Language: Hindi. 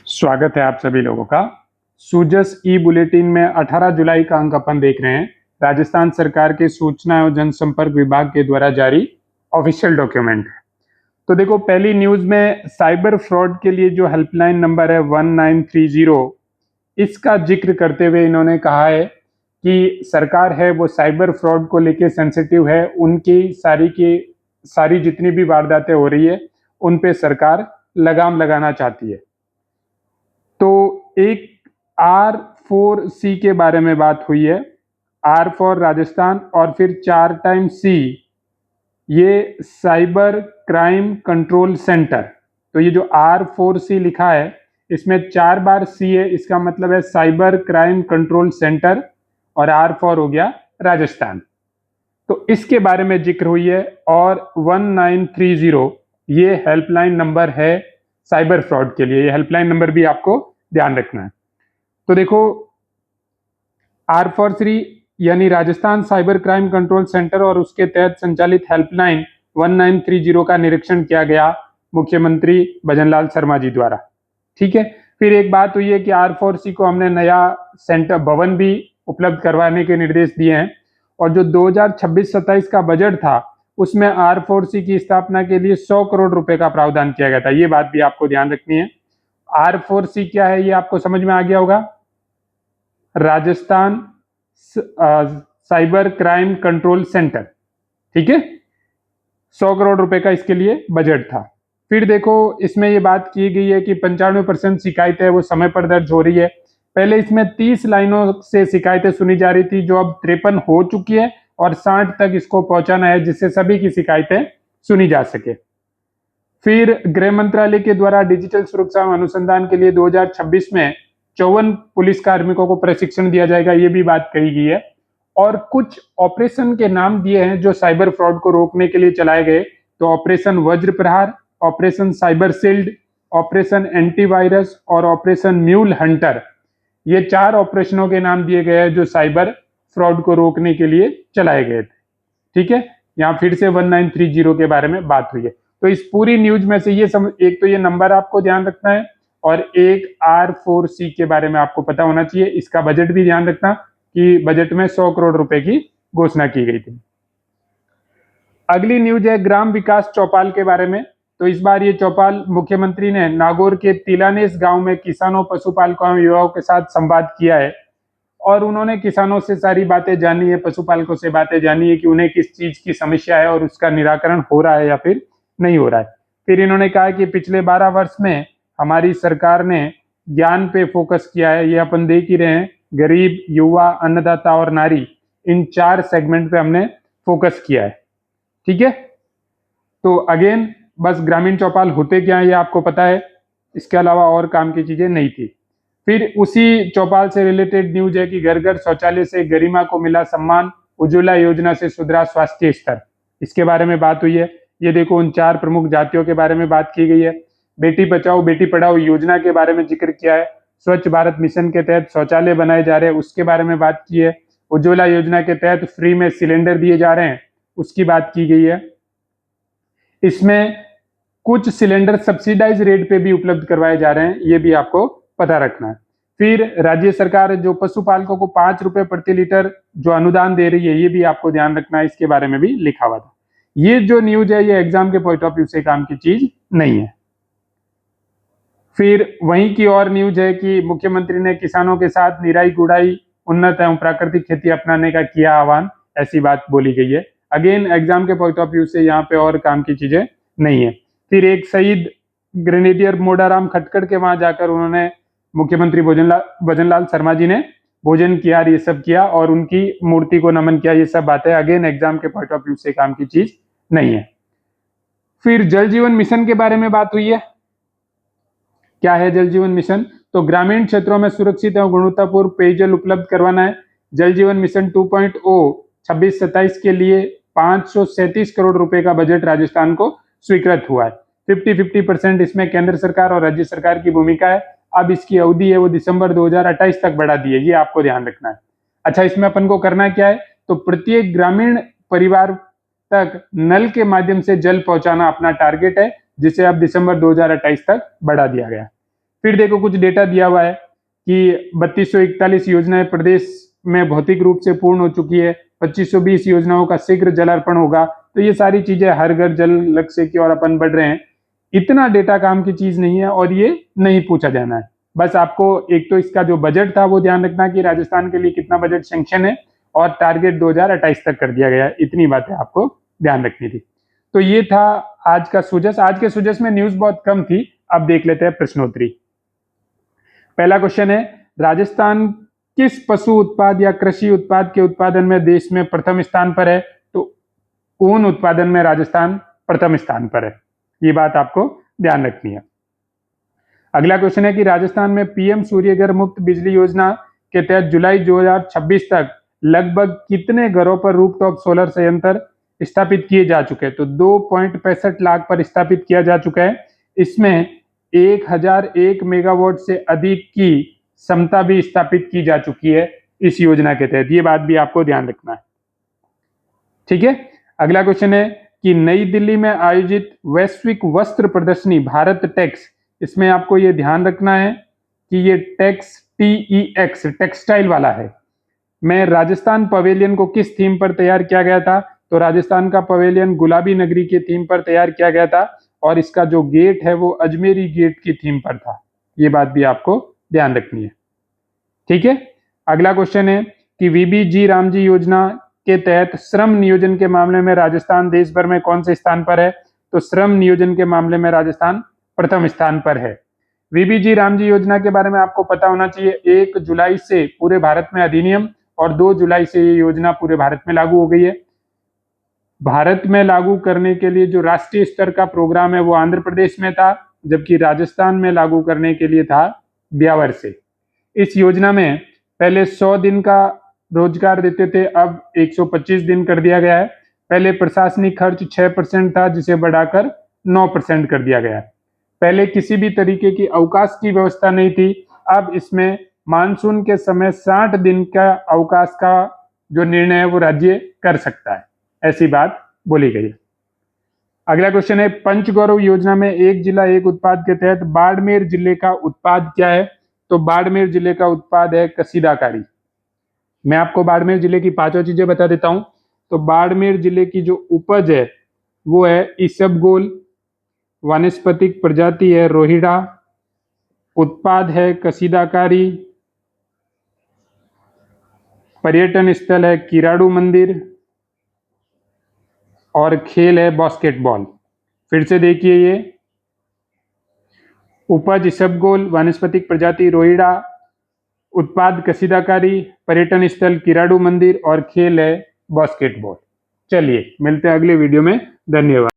स्वागत है आप सभी लोगों का। सूजस ई बुलेटिन में 18 जुलाई का अंक अपन देख रहे हैं। राजस्थान सरकार के सूचना एवं जनसंपर्क विभाग के द्वारा जारी ऑफिशियल डॉक्यूमेंट है। तो देखो, पहली न्यूज में साइबर फ्रॉड के लिए जो हेल्पलाइन नंबर है 1930, इसका जिक्र करते हुए इन्होंने कहा है कि सरकार है वो साइबर फ्रॉड को लेके सेंसिटिव है। उनकी सारी जितनी भी वारदातें हो रही है उन पे सरकार लगाम लगाना चाहती है। तो एक R4C के बारे में बात हुई है। R फॉर राजस्थान और फिर 4 टाइम C, ये साइबर क्राइम कंट्रोल सेंटर। तो ये जो R4C लिखा है इसमें 4 बार C है, इसका मतलब है साइबर क्राइम कंट्रोल सेंटर, और R फॉर हो गया राजस्थान। तो इसके बारे में जिक्र हुई है। और 1930 ये हेल्पलाइन नंबर है साइबर फ्रॉड के लिए। ये हेल्पलाइन नंबर भी आपको ध्यान रखना है। तो देखो, R4C यानी Rajasthan cyber crime control centre और उसके तहत संचालित हेल्पलाइन 1930 का निरीक्षण किया गया मुख्यमंत्री भजनलाल शर्मा जी द्वारा। ठीक है। फिर एक बात हुई है कि R4C को हमने नया सेंटर भवन भी उपलब्ध करवाने के निर्देश दिए हैं, और जो 2026-27 का बजट था उसमें R4C की स्थापना के लिए 100 करोड़ रुपए का प्रावधान किया गया था। ये बात भी आपको ध्यान रखनी है। R4C क्या है ये आपको समझ में आ गया होगा। Rajasthan cyber crime control centre. ठीक है, 100 करोड़ रुपए का इसके लिए बजट था। फिर देखो, इसमें ये बात की गई है कि 95% शिकायतें वो समय पर दर्ज हो रही है। पहले इसमें 30 लाइनों से शिकायतें सुनी जा रही थी, जो अब 53 हो चुकी है, और 60 तक इसको पहुंचाना है जिससे सभी की शिकायतें सुनी जा सके। फिर गृह मंत्रालय के द्वारा डिजिटल सुरक्षा अनुसंधान के लिए 2026 में 54 पुलिस कार्मिकों को प्रशिक्षण दिया जाएगा, ये भी बात कही गई है। और कुछ ऑपरेशन के नाम दिए हैं जो साइबर फ्रॉड को रोकने के लिए चलाए गए। तो ऑपरेशन वज्र प्रहार, operation cyber shield, operation antivirus और ऑपरेशन म्यूल हंटर, ये 4 ऑपरेशनों के नाम दिए गए हैं जो साइबर फ्रॉड को रोकने के लिए चलाए गए थे। ठीक है, यहाँ फिर से 1930 के बारे में बात हुई है। तो इस पूरी न्यूज में से एक तो ये नंबर आपको ध्यान रखना है, और एक R4C के बारे में आपको पता होना चाहिए। इसका बजट भी ध्यान रखना कि बजट में 100 करोड़ रुपए की घोषणा की गई थी। अगली न्यूज है ग्राम विकास चौपाल के बारे में। तो इस बार ये चौपाल मुख्यमंत्री ने नागौर के तिलानेस गांव में किसानों, पशुपालकों एवं युवाओं के साथ संवाद किया है, और उन्होंने किसानों से सारी बातें जानी है, पशुपालकों से बातें जानी है कि उन्हें किस चीज की समस्या है और उसका निराकरण हो रहा है या फिर नहीं हो रहा है। फिर इन्होंने कहा कि पिछले 12 वर्ष में हमारी सरकार ने ज्ञान पे फोकस किया है। ये अपन देख ही रहे हैं, गरीब, युवा, अन्नदाता और नारी, इन 4 सेगमेंट पे हमने फोकस किया है। ठीक है। तो अगेन बस ग्रामीण चौपाल होते क्या है ये आपको पता है, इसके अलावा और काम की चीजें नहीं थी। फिर उसी चौपाल से रिलेटेड न्यूज है कि घर घर शौचालय से गरिमा को मिला सम्मान, उज्ज्वला योजना से सुधरा स्वास्थ्य स्तर, इसके बारे में बात हुई है। ये देखो, उन 4 प्रमुख जातियों के बारे में बात की गई है। बेटी बचाओ बेटी पढ़ाओ योजना के बारे में जिक्र किया है। स्वच्छ भारत मिशन के तहत शौचालय बनाए जा रहे हैं, उसके बारे में बात की है। उज्ज्वला योजना के तहत फ्री में सिलेंडर दिए जा रहे हैं, उसकी बात की गई है। इसमें कुछ सिलेंडर सब्सिडाइज रेट पे भी उपलब्ध करवाए जा रहे हैं, ये भी आपको पता रखना है। फिर राज्य सरकार जो पशुपालकों को 5 रुपए प्रति लीटर जो अनुदान दे रही है, ये भी आपको ध्यान रखना है, इसके बारे में भी लिखा हुआ था। ये जो न्यूज है ये एग्जाम के पॉइंट ऑफ व्यू से काम की चीज नहीं है। फिर वहीं की और न्यूज है कि मुख्यमंत्री ने किसानों के साथ निराई गुड़ाई, उन्नत एवं प्राकृतिक खेती अपनाने का किया आह्वान, ऐसी बात बोली गई है। अगेन एग्जाम के पॉइंट ऑफ व्यू से यहाँ पे और काम की चीजें नहीं है। फिर एक शहीद ग्रेनेडियर मोडाराम खटकड़ के वहां जाकर उन्होंने मुख्यमंत्री भजनलाल शर्मा जी ने भोजन किया, ये सब किया, और उनकी मूर्ति को नमन किया। ये सब बातें अगेन एग्जाम के पॉइंट ऑफ व्यू से काम की चीज नहीं है। फिर जल जीवन मिशन के बारे में बात हुई है। क्या है जल जीवन मिशन? तो ग्रामीण क्षेत्रों में सुरक्षित एवं गुणवत्तापूर्ण पेयजल उपलब्ध करवाना है। जल जीवन मिशन 2.0 26-27 के लिए 537 करोड़ रुपए का बजट राजस्थान को स्वीकृत हुआ है। 50-50% इसमें केंद्र सरकार और राज्य सरकार की भूमिका है। अब इसकी अवधि है वो दिसंबर 2028 तक बढ़ा दी है, ये आपको ध्यान रखना है। अच्छा, इसमें अपन को करना क्या है? तो प्रत्येक ग्रामीण परिवार तक नल के माध्यम से जल पहुंचाना अपना टारगेट है, जिसे अब दिसंबर 2028 तक बढ़ा दिया गया। फिर देखो कुछ डेटा दिया हुआ है कि 3241 योजनाएं प्रदेश में भौतिक रूप से पूर्ण हो चुकी है, 2520 योजनाओं का शीघ्र जलार्पण होगा। तो ये सारी चीजें, हर घर जल लक्ष्य की ओर अपन बढ़ रहे हैं। इतना डेटा काम की चीज नहीं है और ये नहीं पूछा जाना है। बस आपको एक तो इसका जो बजट था वो ध्यान रखना कि राजस्थान के लिए कितना बजट सैंक्शन है और टारगेट 2028 तक कर दिया गया है। इतनी बातें आपको ध्यान रखनी थी। तो ये था आज का सुजस। आज के सुजस में न्यूज बहुत कम थी। अब देख लेते हैं प्रश्नोत्तरी। पहला क्वेश्चन है, राजस्थान किस पशु उत्पाद या कृषि उत्पाद के उत्पादन में देश में प्रथम स्थान पर है? तो ऊन उत्पादन में राजस्थान प्रथम स्थान पर है। ये बात आपको ध्यान रखनी है। अगला क्वेश्चन है कि राजस्थान में पीएम सूर्यघर मुफ्त बिजली योजना के तहत जुलाई 2026 तक लगभग कितने घरों पर रूफटॉप सोलर संयंत्र स्थापित किए जा चुके हैं? तो 2.65 लाख पर स्थापित किया जा चुका है। इसमें 1001 मेगावाट से अधिक की क्षमता भी स्थापित की जा चुकी है इस योजना के तहत। ये बात भी आपको ध्यान रखना है। ठीक है। अगला क्वेश्चन है कि नई दिल्ली में आयोजित वैश्विक वस्त्र प्रदर्शनी भारत टेक्स, इसमें आपको ये ध्यान रखना है कि ये टेक्स TEX टेक्सटाइल वाला है। मैं राजस्थान पवेलियन को किस थीम पर तैयार किया गया था? तो राजस्थान का पवेलियन गुलाबी नगरी के थीम पर तैयार किया गया था और इसका जो गेट है वो अजमेरी गेट की थीम पर था। ये बात भी आपको ध्यान रखनी है। ठीक है। अगला क्वेश्चन है कि VBG रामजी योजना के तहत श्रम नियोजन के मामले में राजस्थान देश भर में कौन से स्थान पर है? तो श्रम नियोजन के मामले में राजस्थान प्रथम स्थान पर है। VBG रामजी योजना के बारे में आपको पता होना चाहिए। 1 जुलाई से पूरे भारत में अधिनियम और 2 जुलाई से ये योजना पूरे भारत में लागू हो गई है। भारत में लागू करने के लिए जो राष्ट्रीय स्तर का प्रोग्राम है वो आंध्र प्रदेश में था, जबकि राजस्थान में लागू करने के लिए था ब्यावर से। इस योजना में पहले 100 दिन का रोजगार देते थे, अब 125 दिन कर दिया गया है। पहले प्रशासनिक खर्च 6% था, जिसे बढ़ाकर 9% कर दिया गया है। पहले किसी भी तरीके की अवकाश की व्यवस्था नहीं थी, अब इसमें मानसून के समय 60 दिन का अवकाश का जो निर्णय है वो राज्य कर सकता है, ऐसी बात बोली गई है। अगला क्वेश्चन है, पंचगौरव योजना में एक जिला एक उत्पाद के तहत बाड़मेर जिले का उत्पाद क्या है? तो बाड़मेर जिले का उत्पाद है कसीदाकारी। मैं आपको बाड़मेर जिले की 5 चीजें बता देता हूं। तो बाड़मेर जिले की जो उपज है वो है इसबगोल, वानस्पतिक प्रजाति है रोहिड़ा, उत्पाद है कसीदाकारी, पर्यटन स्थल है किराड़ू मंदिर और खेल है बास्केटबॉल। फिर से देखिए, ये उपज इसबगोल, वानस्पतिक प्रजाति रोहिड़ा, उत्पाद कसीदाकारी, पर्यटन स्थल किराड़ू मंदिर और खेल है बास्केटबॉल। चलिए मिलते हैं अगले वीडियो में। धन्यवाद।